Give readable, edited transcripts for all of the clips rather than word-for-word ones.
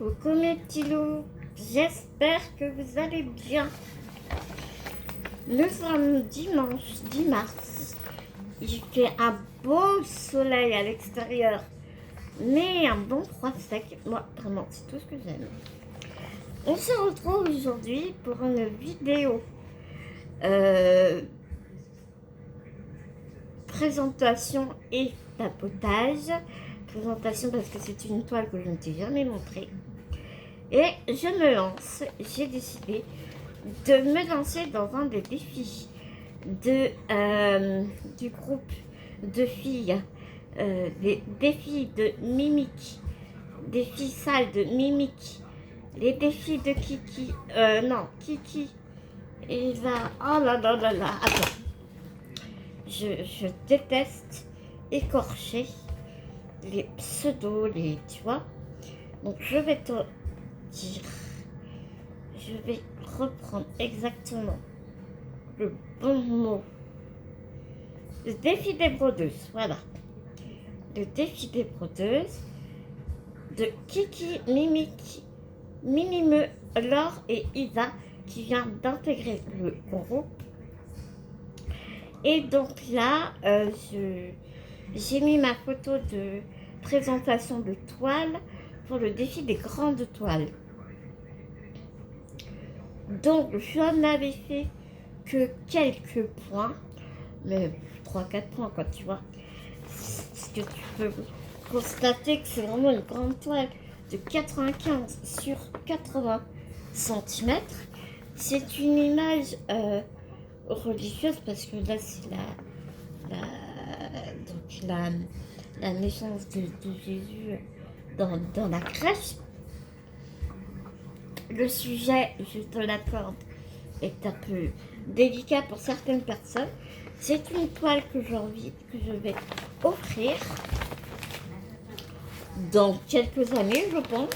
Coucou mes petits loups, j'espère que vous allez bien. Nous sommes dimanche 10 mars. Il fait un beau soleil à l'extérieur, mais un bon froid sec. Moi, vraiment, c'est tout ce que j'aime. On se retrouve aujourd'hui pour une vidéo présentation et tapotage. Présentation parce que c'est une toile que je ne t'ai jamais montrée. Et je me lance, j'ai décidé de me lancer dans un des défis du groupe de filles, des défis de mimique, défis sales de mimique, les défis de Kiki, non, Kiki, et là, oh là là là là, attends, je déteste écorcher les pseudos, tu vois, donc je vais te dire, je vais reprendre exactement le bon mot. Le défi des brodeuses, voilà. Le défi des brodeuses de Kiki, Mimiki, Minimeux, Laure et Isa qui vient d'intégrer le groupe. Et donc là, j'ai mis ma photo de présentation de toile pour le défi des grandes toiles. Donc je n'avais fait que quelques points, mais 3-4 points quoi, tu vois. Parce que tu peux constater que c'est vraiment une grande toile de 95 sur 80 cm. C'est une image religieuse parce que là c'est la naissance de Jésus dans la crèche. Le sujet, je te l'accorde, est un peu délicat pour certaines personnes. C'est une toile que je vais offrir dans quelques années, je pense,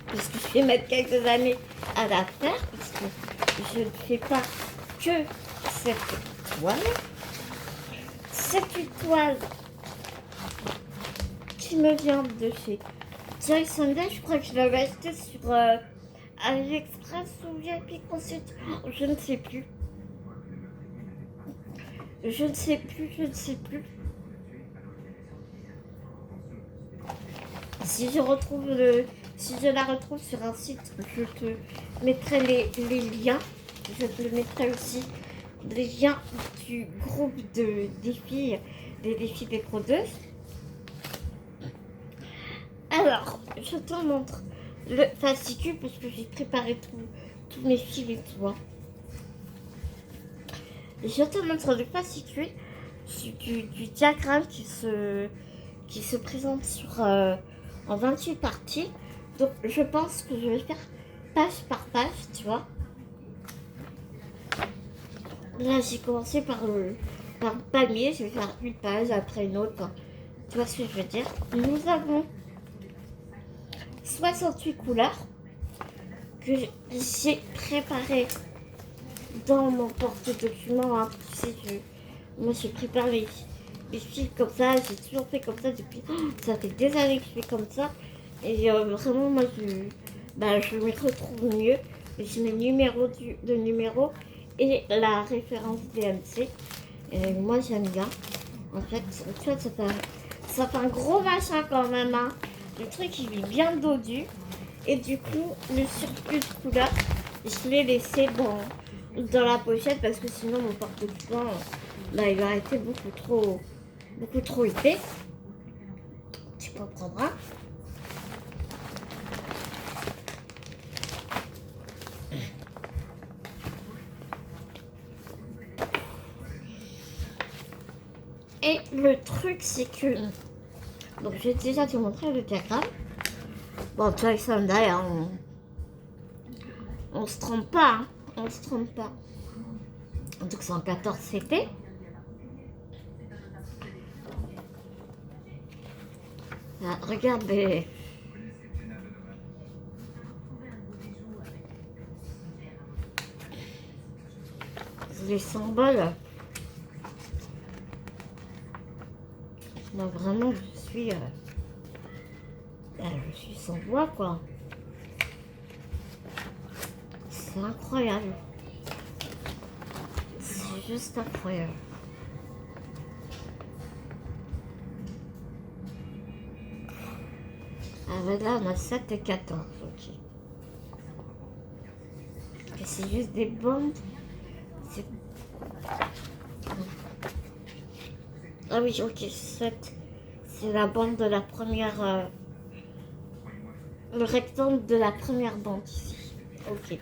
parce que je vais mettre quelques années à la faire, parce que je ne fais pas que cette toile. C'est une toile qui me vient de chez Joy Sunday. Je crois que je l'avais achetée sur AliExpress ou via Epic Concept. Je ne sais plus. Je ne sais plus. Si je la retrouve sur un site, je te mettrai les liens. Je te mettrai aussi les liens du groupe des défis des brodeuses. Alors, je te montre le fascicule parce que j'ai préparé tous mes fils et tout. Hein. Je te montre le fascicule du diagramme qui se présente en 28 parties. Donc je pense que je vais faire page par page, tu vois. Là j'ai commencé par le panier, je vais faire une page après une autre. Tu vois ce que je veux dire? Nous avons 68 couleurs que j'ai préparées dans mon porte-document. Hein. Tu sais, moi je prépare les fils comme ça, j'ai toujours fait comme ça depuis. Ça fait des années que je fais comme ça. Et vraiment, moi je me retrouve mieux. J'ai mes numéros de numéro et la référence DMC. Et moi j'aime bien. En fait, tu vois, ça fait un gros machin quand même. Hein. Le truc il est bien dodu. Et du coup, le surplus de couleurs, je l'ai laissé dans la pochette parce que sinon mon porte-document il aurait été beaucoup trop épais. Tu comprendras. Et le truc c'est que donc j'ai déjà te montré le diagramme. Bon, tu vois, ça d'ailleurs on se trompe pas, hein. On se trompe pas. Donc 114 c'était. Ah, regarde les symboles. Moi vraiment je suis sans voix quoi. C'est incroyable. C'est juste incroyable. Ah ben là on a 7 et 14, ok. Et c'est juste des bandes. Ah oui, ok, 7. C'est la bande de la première... le rectangle de la première bande ici. Ok.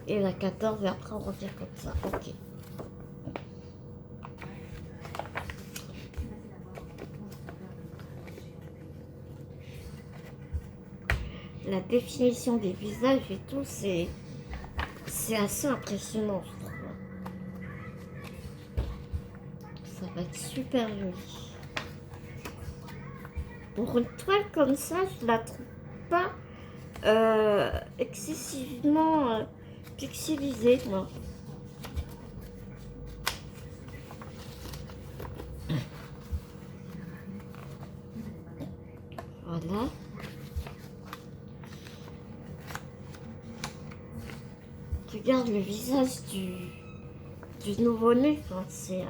Et la 14, et après on revient comme ça. Ok. La définition des visages et tout, c'est assez impressionnant, je trouve. Ça va être super joli. Pour une toile comme ça, je la trouve pas excessivement pixelisée, moi. Voilà. Regarde le visage du nouveau-né. Enfin, c'est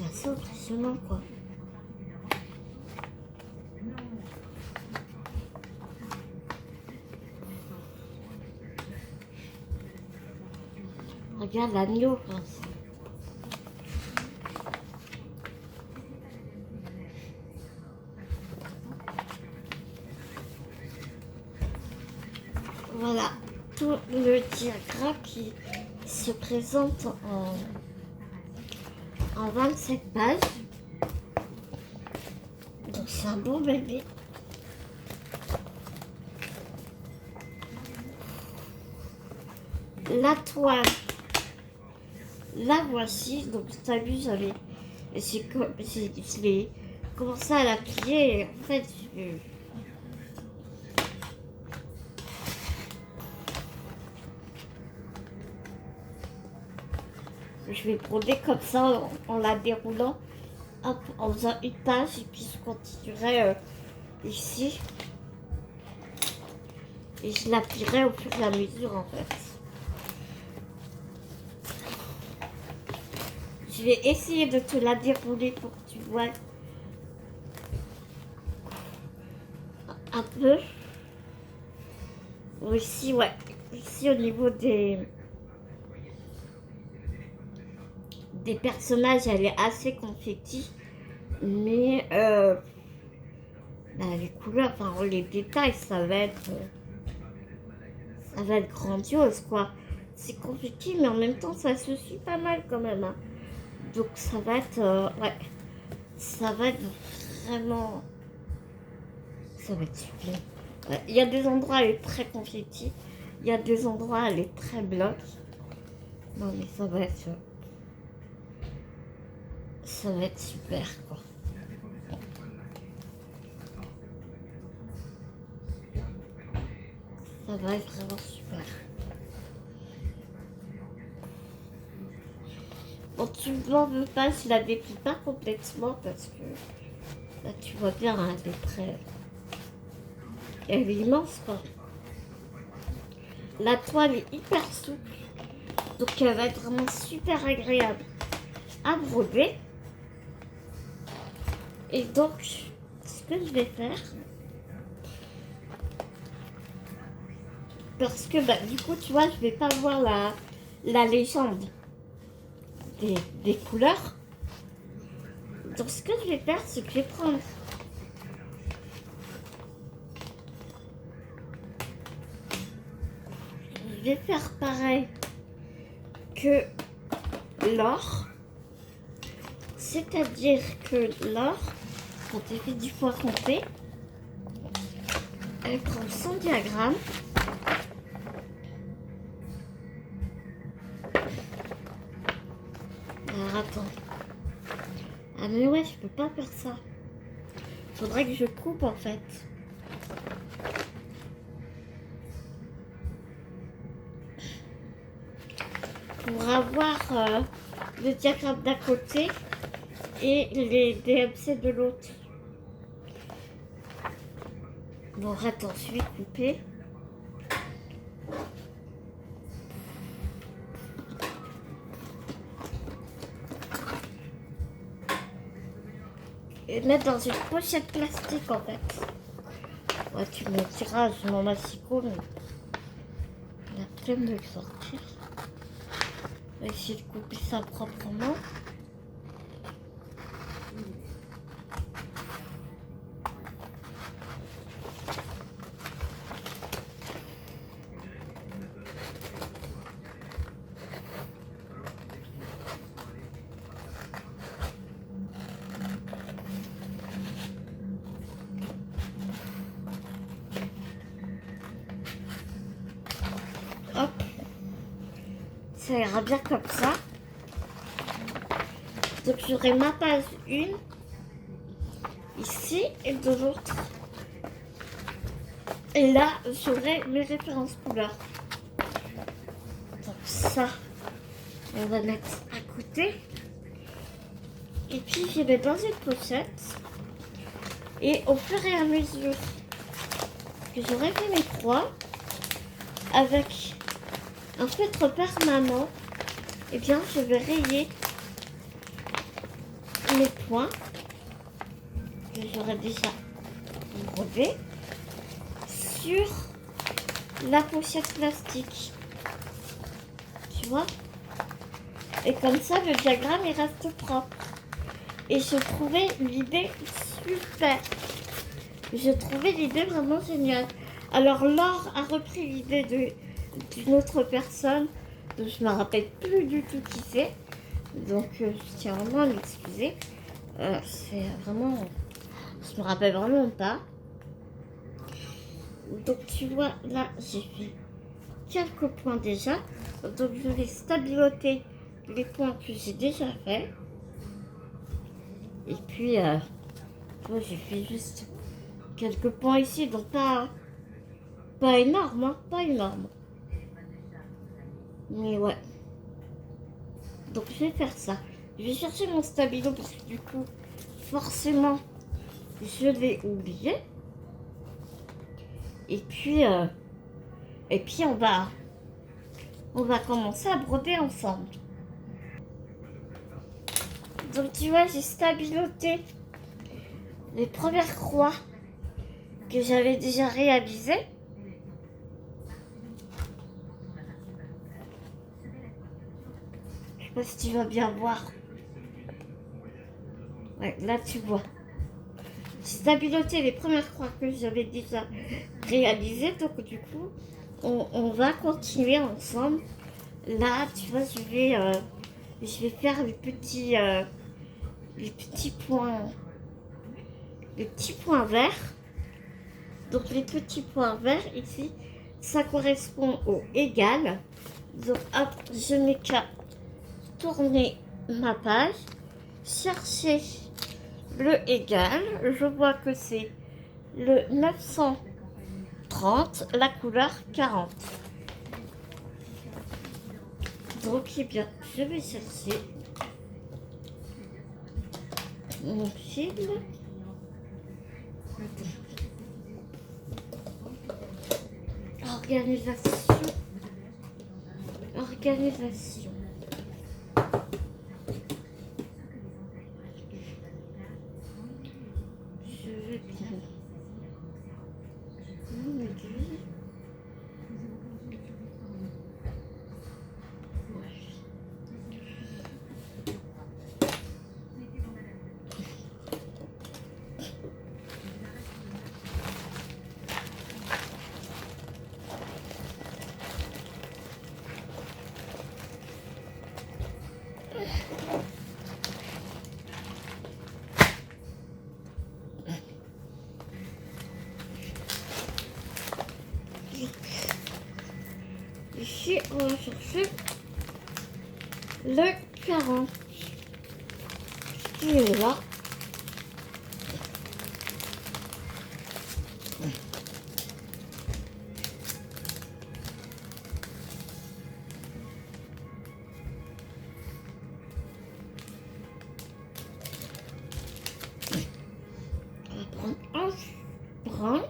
assez impressionnant, quoi. Regarde l'agneau. Enfin, voilà. Tout le diagramme qui se présente en 27 pages. Donc c'est un bon bébé. La toile, la voici. Donc t'as vu, je l'ai commencé à la plier et en fait je vais broder comme ça en la déroulant, hop, en faisant une page et puis je continuerai ici et je l'applierai au fur et à mesure en fait. Je vais essayer de te la dérouler pour que tu vois un peu. Ici, ouais, ici au niveau des personnages, elle est assez confetti, mais les couleurs, enfin les détails, ça va être grandiose, quoi. C'est confetti, mais en même temps, ça se suit pas mal quand même. Hein. Donc ça va être, ouais, ça va être vraiment, ça va être super. Ouais, il y a des endroits, elle est très confetti, il y a des endroits, elle est très bloc. Non mais ça va être super, quoi. Ça va être vraiment super. Bon, tu m'en veux pas, je la déplie pas complètement parce que là, tu vois bien, hein, elle est très... Elle est immense, quoi. La toile est hyper souple, donc elle va être vraiment super agréable à broder. Et donc, ce que je vais faire, parce que bah, du coup, tu vois, je vais pas voir la légende des couleurs. Donc, ce que je vais faire, c'est que je vais prendre je vais faire pareil que l'or. C'est-à-dire que l'or, quand elle fait du fois compter, elle prend son diagramme. Alors attends. Ah mais ouais, je peux pas faire ça. Faudrait que je coupe en fait. Pour avoir le diagramme d'un côté et les DMC de l'autre. L'aurette ensuite coupée. Et mettre dans une pochette plastique en fait. Ouais, tu me diras, je m'en massicot, mais la flemme de le sortir. On va essayer de couper ça proprement. Hop, ça ira bien comme ça. Donc j'aurai ma page 1 ici et de l'autre. Et là, j'aurai mes références couleurs. Donc ça, on va mettre à côté. Et puis je vais dans une pochette. Et au fur et à mesure que j'aurai fait mes croix, avec un feutre permanent, et bien je vais rayer les points que j'aurais déjà brodés sur la pochette plastique. Tu vois? Et comme ça, le diagramme il reste propre. Et je trouvais l'idée super. Je trouvais l'idée vraiment géniale. Alors Laure a repris l'idée d'une autre personne dont je ne me rappelle plus du tout qui c'est. Donc je tiens vraiment à m'excuser. C'est vraiment... Je me rappelle vraiment pas. Donc tu vois, là j'ai fait quelques points déjà. Donc je vais stabiloter les points que j'ai déjà fait. Et puis, tu vois, j'ai fait juste quelques points ici, donc pas énorme, hein, pas énorme. Mais ouais. Donc je vais faire ça. Je vais chercher mon stabilo parce que du coup, forcément, je l'ai oublié. Et puis on va commencer à broder ensemble. Donc tu vois, j'ai stabiloté les premières croix que j'avais déjà réalisées. Je sais pas si tu vas bien voir. Ouais, là tu vois. J'ai stabiloté les premières croix que j'avais déjà réalisées. Donc du coup, on va continuer ensemble. Là, tu vois, je vais faire les petits points verts. Donc les petits points verts ici, ça correspond au égal. Donc hop, je n'ai qu'à tourner ma page, chercher le égal. Je vois que c'est le 930, la couleur 40. Donc eh bien, je vais chercher mon fil. Organisation. Je vais prendre mon aiguille. Ici, on va chercher le 40 qui est là. On va prendre un brun.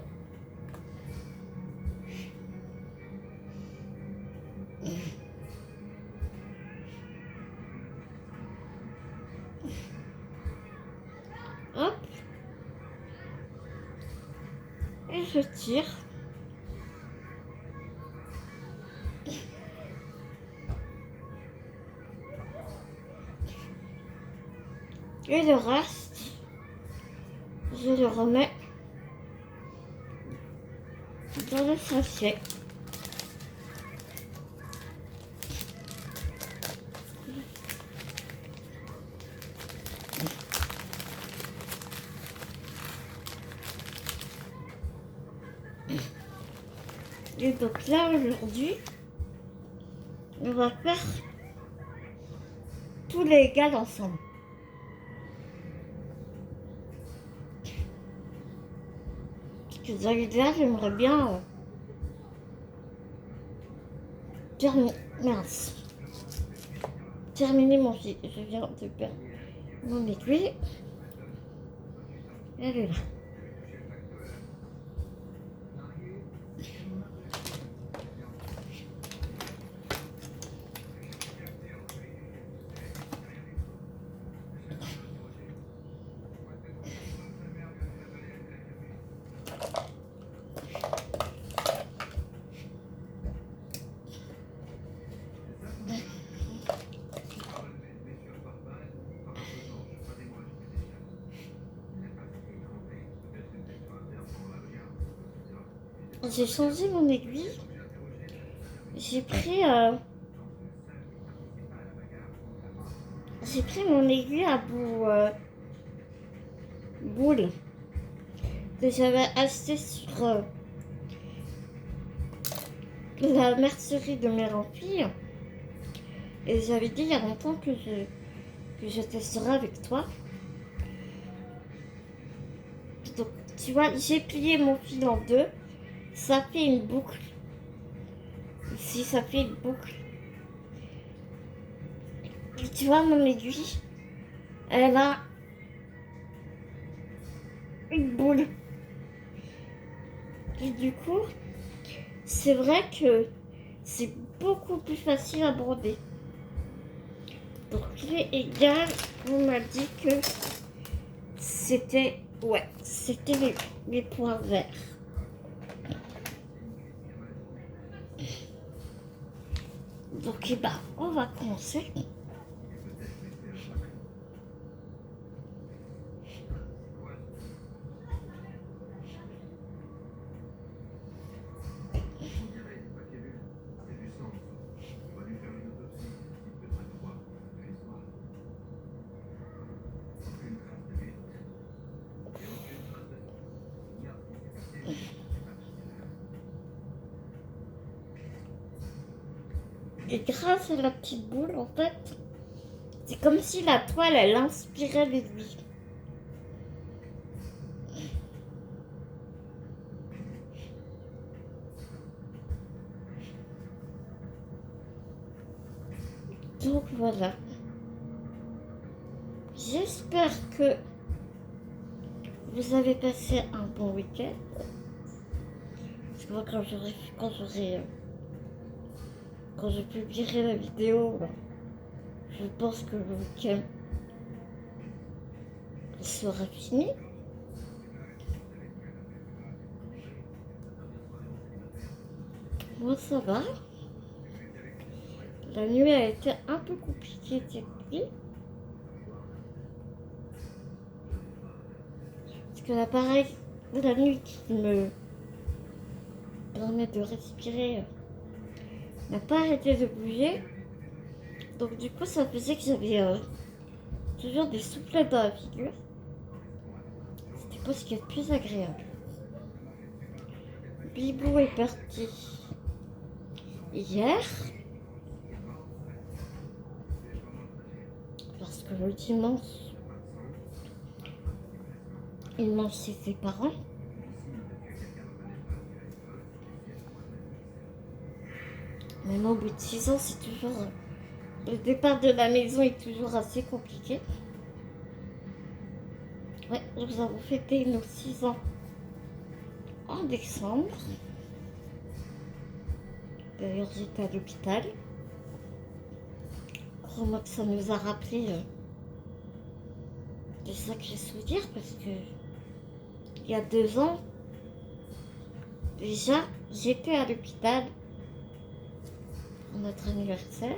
Et je tire. Et le reste, je le remets dans le sachet. Et donc là, aujourd'hui, on va faire tous les gars ensemble. Parce que dans l'idéal, j'aimerais bien terminer mon fil. Je viens de perdre mon aiguille. Elle est là. J'ai changé mon aiguille. J'ai pris mon aiguille à boule que j'avais acheté sur la mercerie de mes filles. Et j'avais dit il y a longtemps que je testerai avec toi. Donc tu vois, j'ai plié mon fil en deux. Ça fait une boucle. Ici, ça fait une boucle. Et tu vois, mon aiguille, elle a une boule. Et du coup, c'est vrai que c'est beaucoup plus facile à broder. Donc, les égales, on m'a dit que c'était les points verts. Donc, on va commencer. Et grâce à la petite boule, en fait, c'est comme si la toile, elle inspirait l'aiguille. Donc voilà. J'espère que vous avez passé un bon week-end. Parce que moi, quand je publierai la vidéo, je pense que le week-end sera fini. Moi, ça va. La nuit a été un peu compliquée cette nuit. Parce que l'appareil de la nuit qui me permet de respirer n'a pas arrêté de bouger. Donc du coup, ça faisait que j'avais toujours des soufflettes dans la figure. C'était pas ce qui est le plus agréable. Bibou est parti hier. Parce que le dimanche, il mange chez ses parents. Maintenant, au bout de 6 ans, c'est toujours... le départ de la maison est toujours assez compliqué. Ouais, nous avons fêté nos 6 ans en décembre. D'ailleurs, j'étais à l'hôpital. Crois-moi que ça nous a rappelé des sacrés souvenirs parce que il y a 2 ans, Déjà, j'étais à l'hôpital pour notre anniversaire.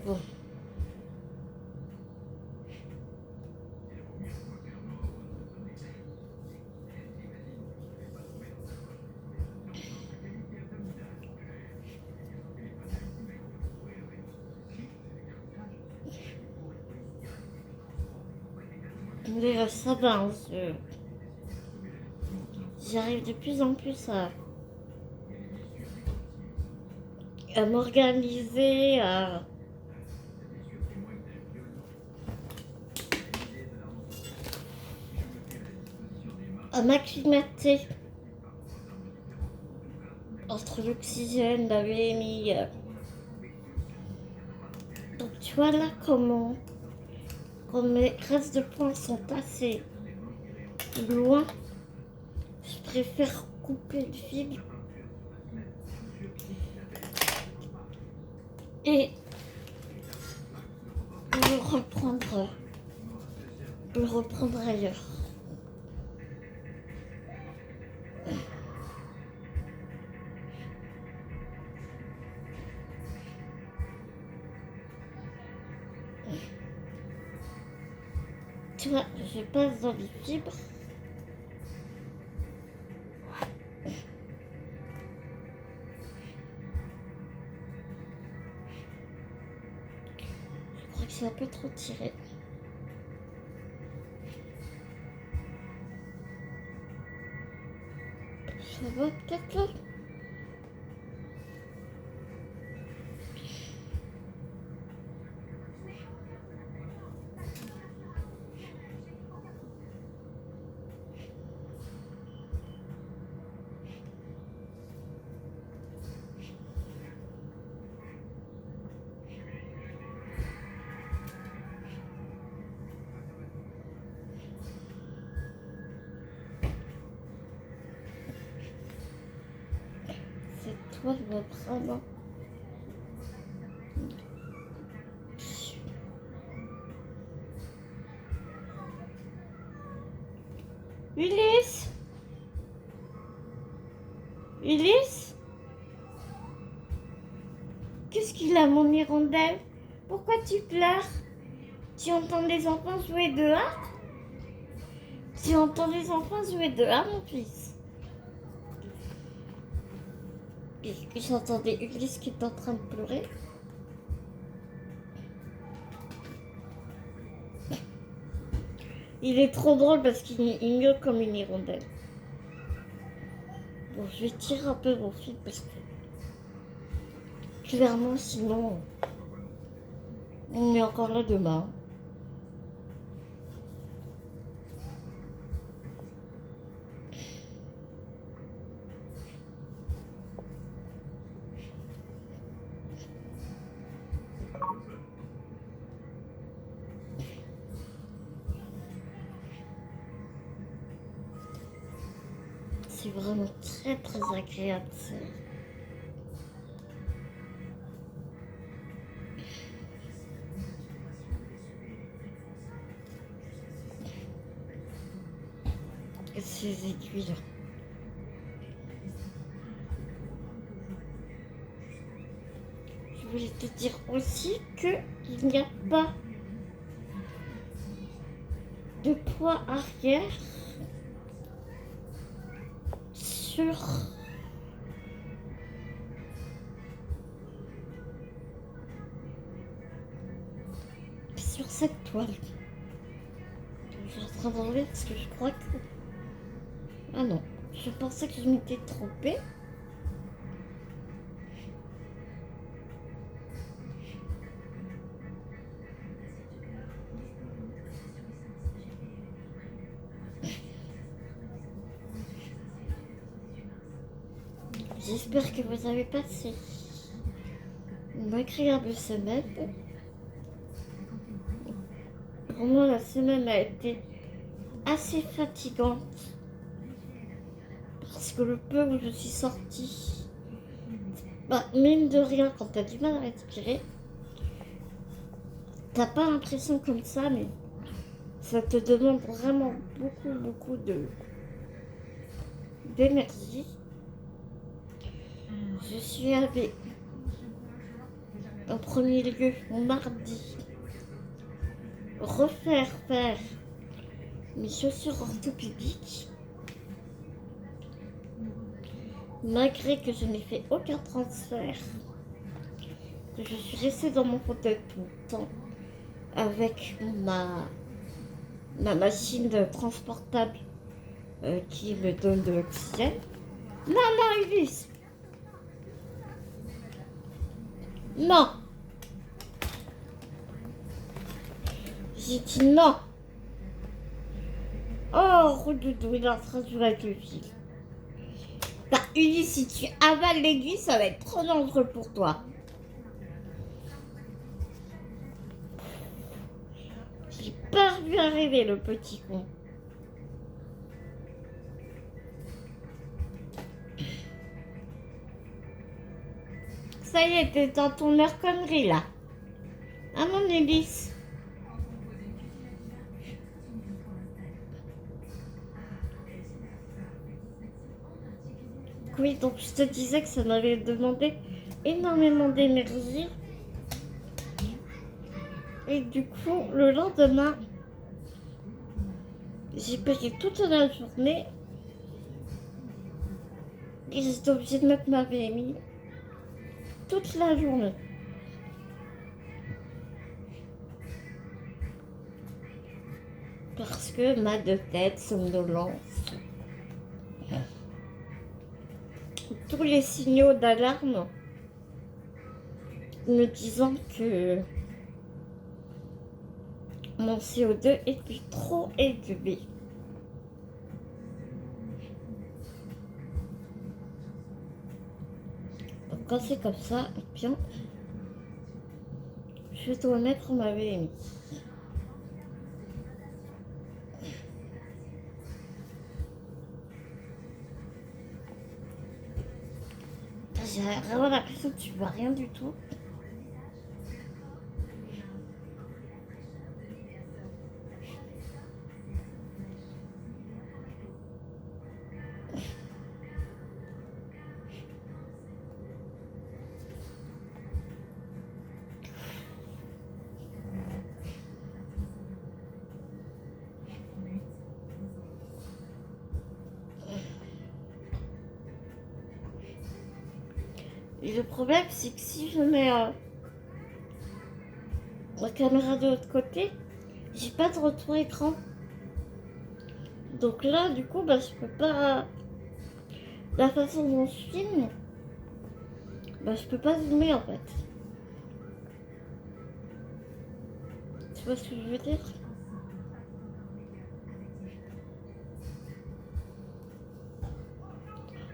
Bon. Mais ça va, j'arrive de plus en plus à m'organiser, à m'acclimater entre l'oxygène, la VMI. Donc tu vois là comment quand mes restes de points sont assez loin, je préfère couper le fil et le reprendre ailleurs. Tu vois, je passe dans les fibres. Je crois que c'est un peu trop tiré. Ça va peut-être là? Cette toile va vraiment... Ulysse? Ulysse? Qu'est-ce qu'il a, mon hirondelle? Pourquoi tu pleures? Tu entends les enfants jouer dehors? Tu entends les enfants jouer dehors, mon fils? Et j'entendais Ulysse qui est en train de pleurer. Il est trop drôle parce qu'il miaule comme une hirondelle. Bon, je vais tirer un peu mon fil parce que clairement, sinon, on est encore là demain. C'est vraiment très très agréable. Ces aiguilles. Je voulais te dire aussi qu'il n'y a pas de poids arrière sur cette toile. Je suis en train d'enlever parce que je crois que... Ah non, je pensais que je m'étais trompée. J'espère que vous avez passé une agréable semaine. Pour moi, la semaine a été assez fatigante parce que le peu où je suis sortie, bah, mine de rien, quand t'as du mal à respirer, t'as pas l'impression comme ça, mais ça te demande vraiment beaucoup de d'énergie. Je suis allée en premier lieu mardi refaire faire mes chaussures orthopédiques, malgré que je n'ai fait aucun transfert, que je suis restée dans mon fauteuil tout le temps avec ma machine transportable qui me donne de l'oxygène. Non, non, Ulysse. Non. J'ai dit non. Oh, Roudoudou, il est en train de jouer avec le fil. Bah, Ulysse, si tu avales l'aiguille, ça va être trop dangereux pour toi. J'ai pas vu arriver le petit con. Ça y est, t'es dans ton heure connerie là. Ah mon Ulysse. Oui, donc je te disais que ça m'avait demandé énormément d'énergie. Et du coup, le lendemain, j'ai payé toute la journée. Et j'étais obligée de mettre ma VMI toute la journée. Parce que mal de tête, somnolence. Tous les signaux d'alarme me disant que mon CO2 était trop élevé. Donc quand c'est comme ça, eh bien, je dois mettre ma VMI. J'ai vraiment l'impression que tu vois rien du tout. Et le problème, c'est que si je mets la caméra de l'autre côté, j'ai pas de retour écran. Donc là, du coup, bah, je peux pas. La façon dont je filme, bah, je peux pas zoomer en fait. Tu vois ce que je veux dire?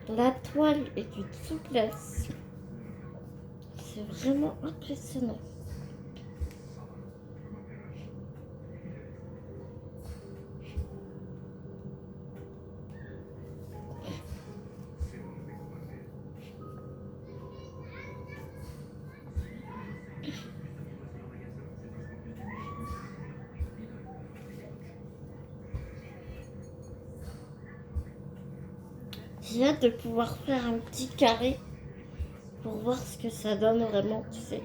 La toile est une souplesse. C'est vraiment impressionnant. J'ai hâte de pouvoir faire un petit carré pour voir ce que ça donne vraiment, tu sais.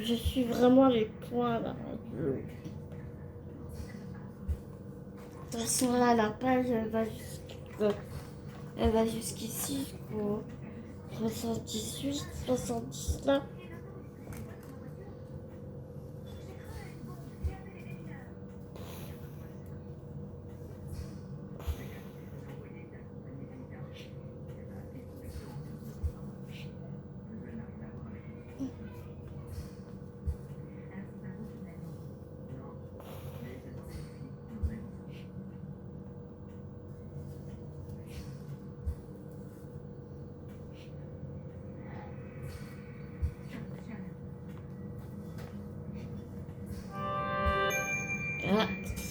Je suis vraiment les points là. De toute façon là, la page elle va jusqu'ici, jusqu'au 78, 70 là.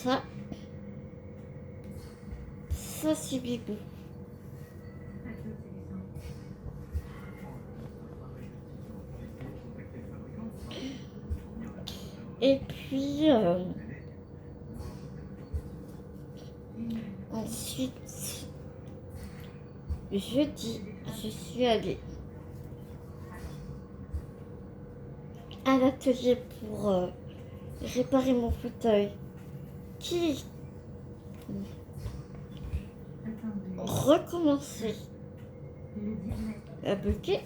ça. Ça, c'est bibou. Et puis, ensuite, jeudi, je suis allée à l'atelier pour réparer mon fauteuil qui recommençait à bloquer.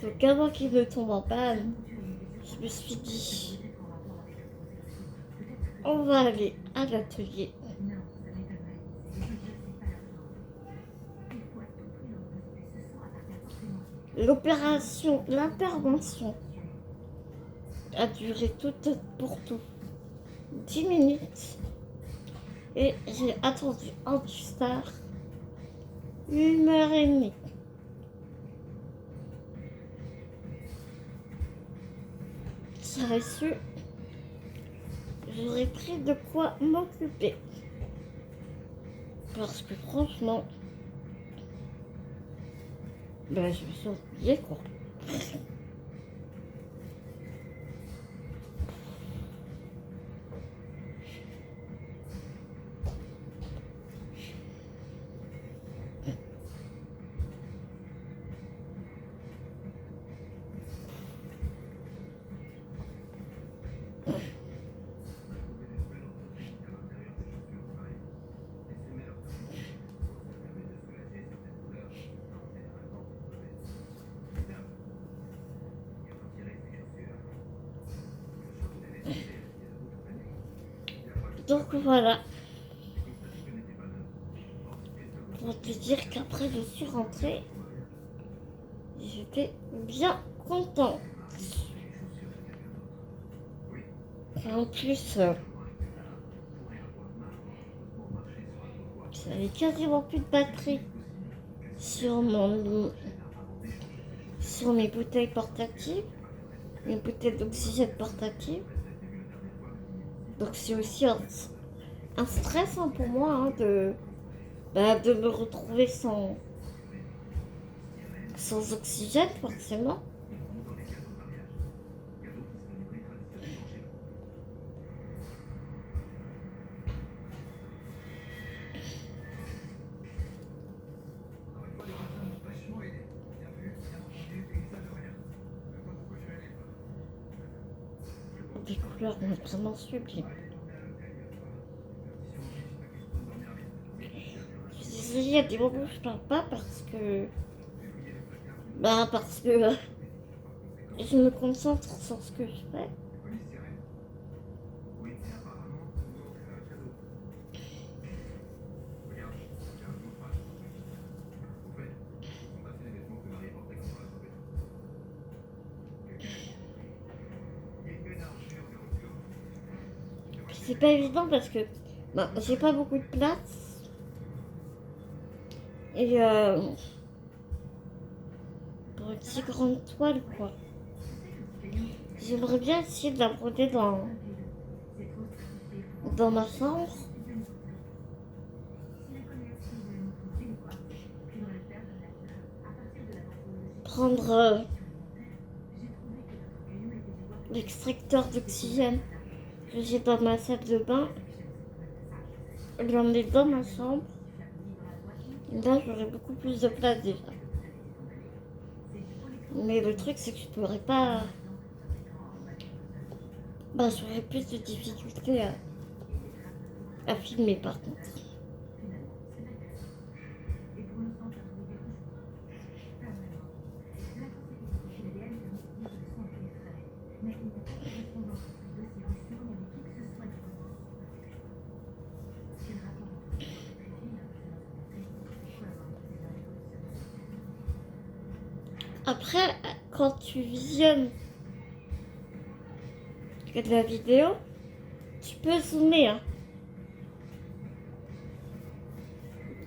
Donc avant qu'il me tombe en panne, je me suis dit, on va aller à l'atelier. L'intervention a duré pour tout 10 minutes et j'ai attendu en bus tard 1 heure et demie. J'aurais su, j'aurais pris de quoi m'occuper. Parce que franchement, je me suis oubliée quoi. Donc voilà, pour te dire qu'après je suis rentrée, j'étais bien contente. Et en plus, j'avais quasiment plus de batterie sur mes bouteilles portatives, mes bouteilles d'oxygène portatives. Donc c'est aussi un stress pour moi de me retrouver sans oxygène forcément. Des couleurs vraiment sublimes. Je suis désolée, il y a des moments où je parle pas parce que je me concentre sur ce que je fais. C'est pas évident parce que j'ai pas beaucoup de place. Et pour une si grande toile quoi. J'aimerais bien essayer de la broder dans ma chambre. Prendre l'extracteur d'oxygène que j'ai dans ma salle de bain, l'emmener dans ma chambre. Et là, j'aurais beaucoup plus de place déjà. Mais le truc, c'est que je pourrais pas. J'aurais plus de difficultés à filmer par contre. Après, quand tu visionnes de la vidéo, tu peux zoomer. Hein.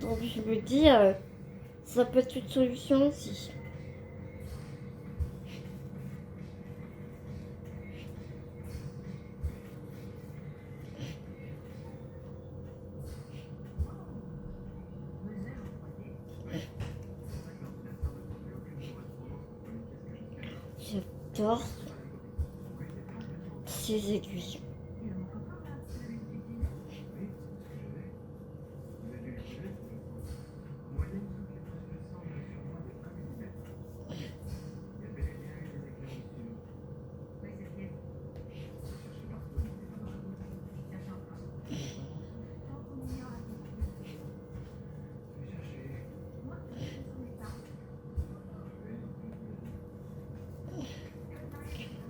Donc je me dis, ça peut être une solution aussi. J'adore ces aiguilles.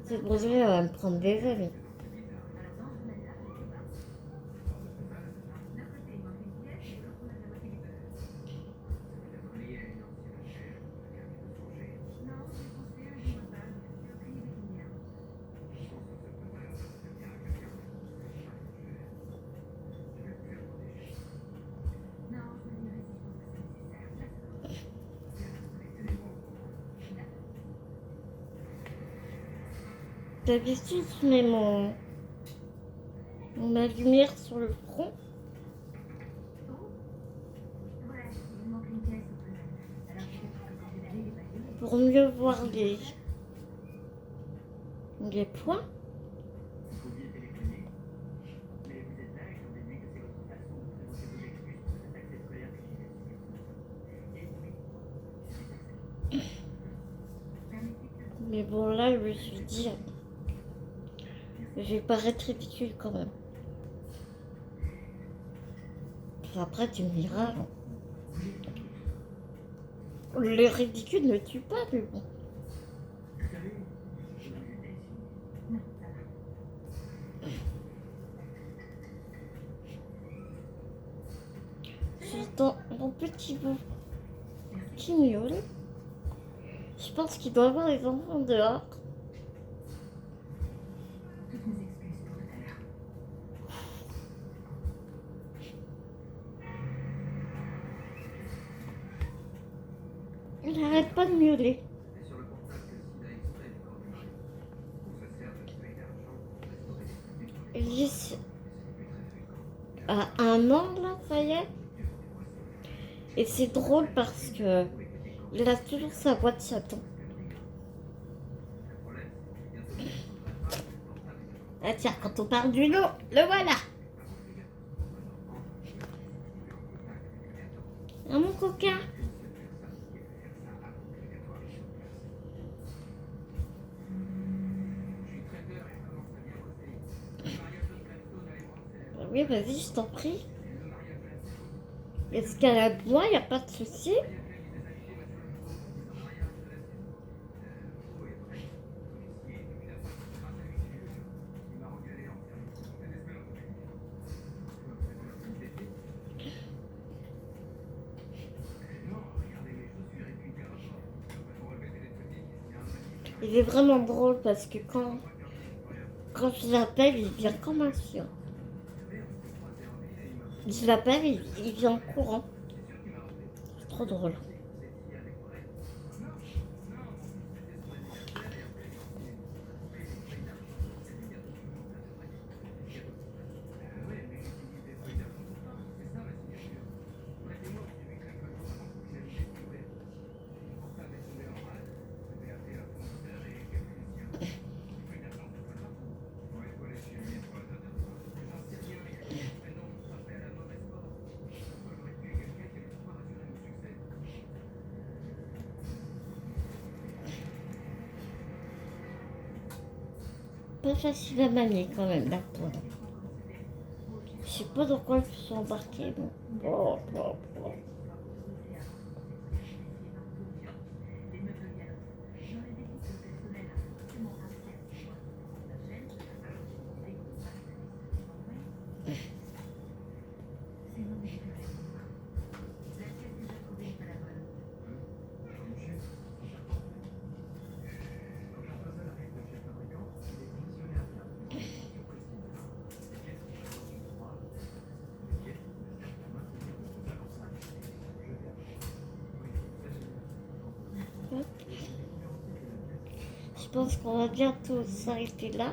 Cette brosserie, elle va me prendre des années. D'habitude, je mets ma lumière sur le front. Pour mieux voir les points. Mais bon, là, je me suis dit, je vais paraître ridicule quand même. Après, tu me diras, le ridicule ne tue pas, mais bon. J'entends mon petit bout qui miaule. Je pense qu'il doit y avoir les enfants dehors. Il n'arrête pas de miauler. Elise a 1 an là, ça y est. Et c'est drôle parce que il a toujours sa voix de chaton. Ah tiens, quand on parle du lot, le voilà. Ah mon coquin. Oui, vas-y, je t'en prie. Est-ce qu'elle a besoin, il n'y a pas de souci. Il est vraiment drôle parce que quand je l'appelle, il vient comme un chien. Je l'appelle, il vient en courant. C'est trop drôle. Pas facile à manier quand même, la poudre. Je sais pas dans quoi ils sont embarqués. Bon. Je pense qu'on va bientôt s'arrêter là.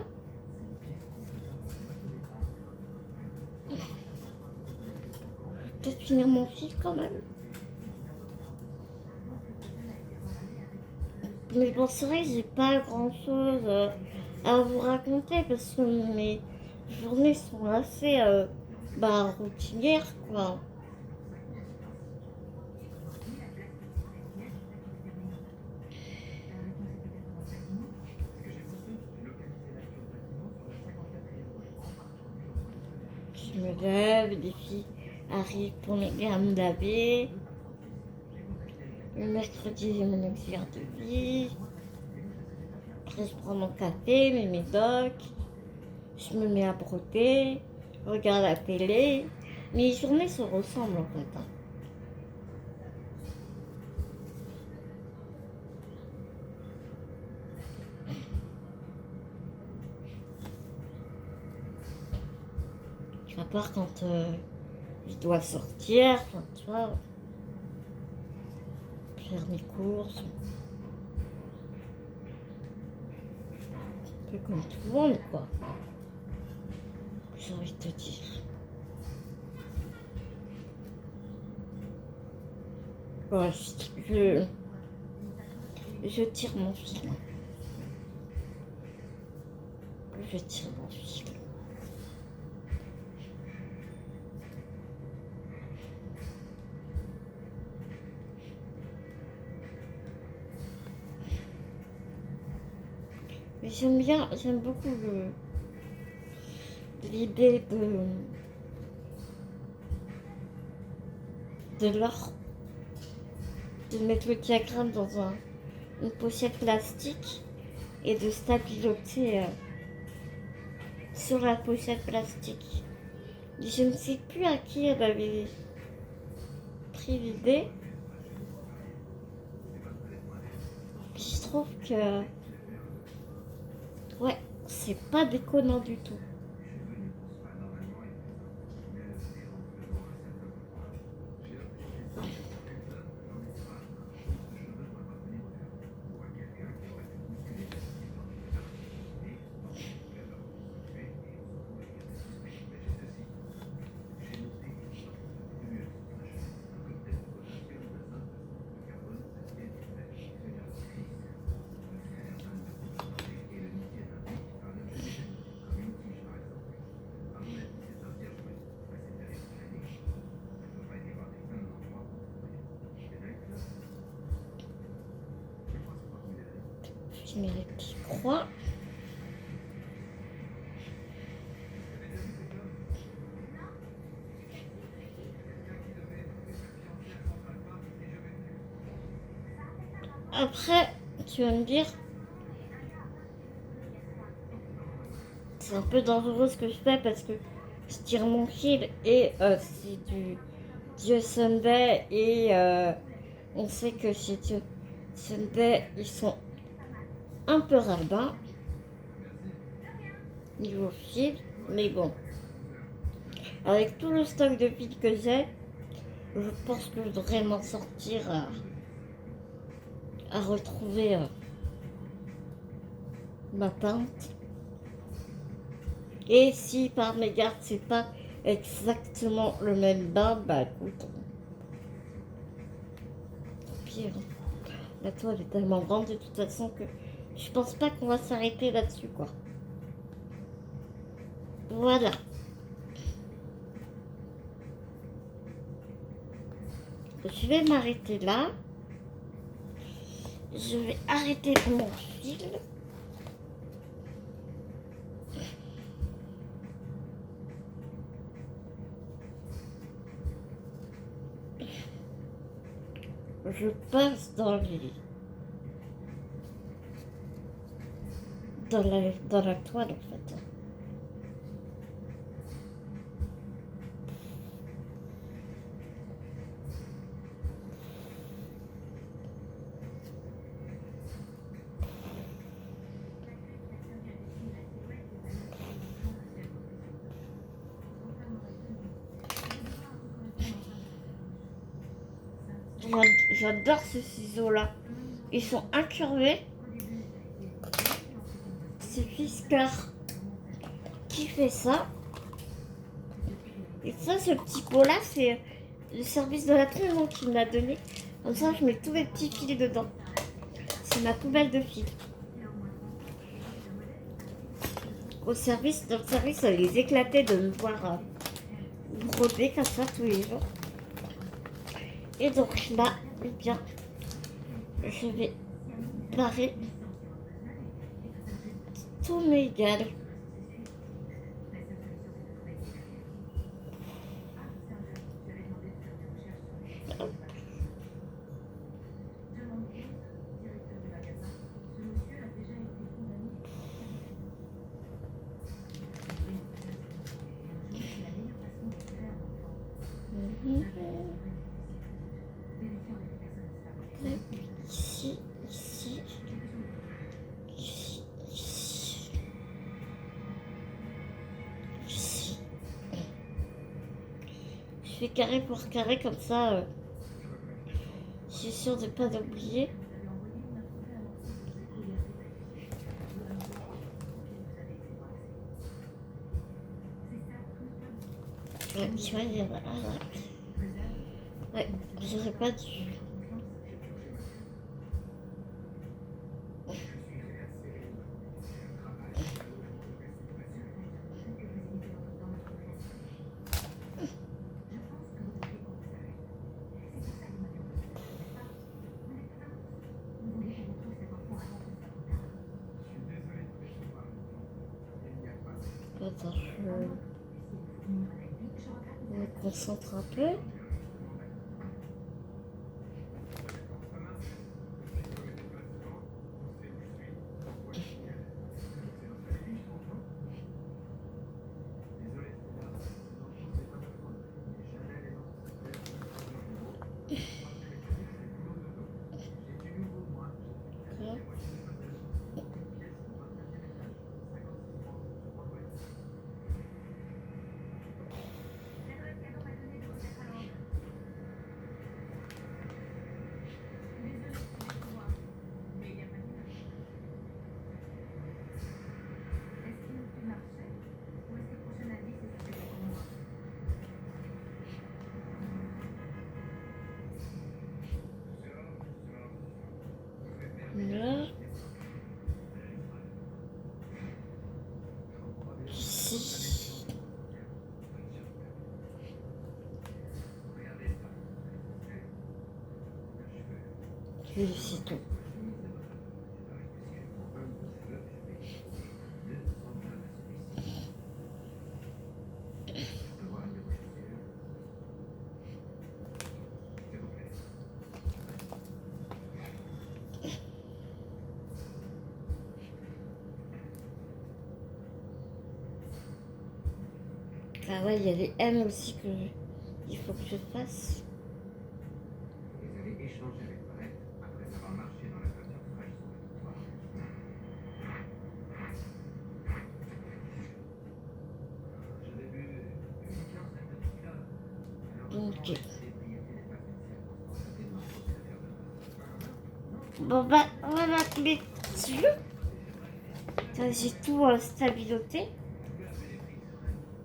Peut-être finir mon fil quand même. Mais bon, c'est vrai que j'ai pas grand chose à vous raconter parce que mes journées sont assez routinières quoi. Je me lève, les filles arrivent pour m'aider à me laver. Le mercredi, j'ai mon exercice de vie. Après, je prends mon café, mes médocs. Je me mets à broder, je regarde la télé. Mes journées se ressemblent en fait, hein. À part quand je dois sortir, enfin, tu vois, faire mes courses. Un peu comme tout le monde, quoi. J'ai envie de te dire. Ouais, je tire mon fil. Je tire mon fil. Mais j'aime beaucoup l'idée de l'or, de mettre le diagramme dans une pochette plastique et de stabiliser sur la pochette plastique. Je ne sais plus à qui elle avait pris l'idée. Je trouve que ouais, c'est pas déconnant du tout. Je mets les petites croix. Après, tu vas me dire, c'est un peu dangereux ce que je fais parce que je tire mon fil et c'est du Dieu Sunday et on sait que chez Dieu Sunday, ils sont un peu radins niveau fil, mais bon, avec tout le stock de fil que j'ai, je pense que je devrais m'en sortir à retrouver ma teinte. Et si par mégarde c'est pas exactement le même bain, bah écoute, tant pis, hein. La toile est tellement grande de toute façon que je pense pas qu'on va s'arrêter là-dessus quoi. Voilà. Je vais m'arrêter là. Je vais arrêter mon fil. Je passe dans la toile en fait. J'adore ces ciseaux-là. Ils sont incurvés. C'est Fiskars qui fait ça. Et ça, ce petit pot-là, c'est le service de la maison qui me l'a donné. Comme ça, je mets tous mes petits fils dedans. c'est ma poubelle de fil. Dans le service, ça les éclatait de me voir broder comme ça tous les jours. Et donc là, eh bien, je vais barrer tous mes gales. Ici, ici, ici, ici. Je fais carré pour carré comme ça. Je suis sûre de ne pas l'oublier. Ouais, tu vois, il y a... Ouais, j'aurais pas dû. Attends, je me concentre un peu. Là. Ici. Et c'est tout. Ah ouais, il y a les M aussi que il faut que je fasse. Vous avez échangé avec Brett après avoir marché dans la voiture fraîche sur le trottoir. J'avais bu une quinzaine de tequila. Ok. Bon bah, voilà mes yeux. J'ai tout stabiloté.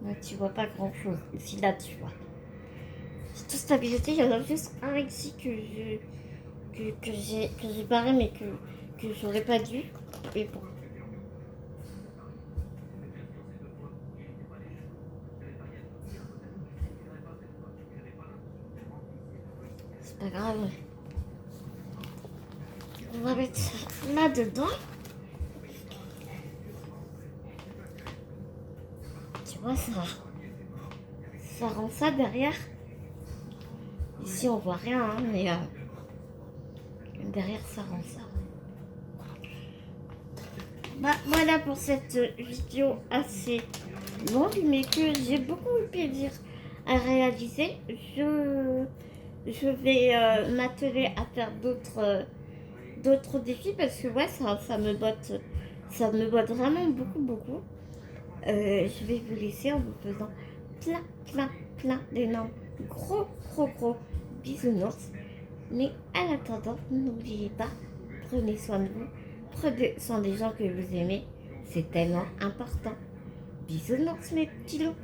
Ouais, tu vois pas grand chose. Ici, là, tu vois. J'ai tout stabilité. Il y en a juste un ici que j'ai barré, mais que j'aurais pas dû. Mais bon. C'est pas grave. On va mettre ça là-dedans. Tu vois, ça rend ça derrière. Ici, on voit rien, hein, mais derrière, ça rend ça. Bah, voilà pour cette vidéo assez longue, mais que j'ai beaucoup eu plaisir à réaliser. Je vais m'atteler à faire d'autres défis parce que ouais, ça me botte vraiment beaucoup. Je vais vous laisser en vous faisant plein d'énormes gros bisounours. Mais à l'attendant, n'oubliez pas, prenez soin de vous, prenez soin des gens que vous aimez, c'est tellement important. Bisounours mes petits loups.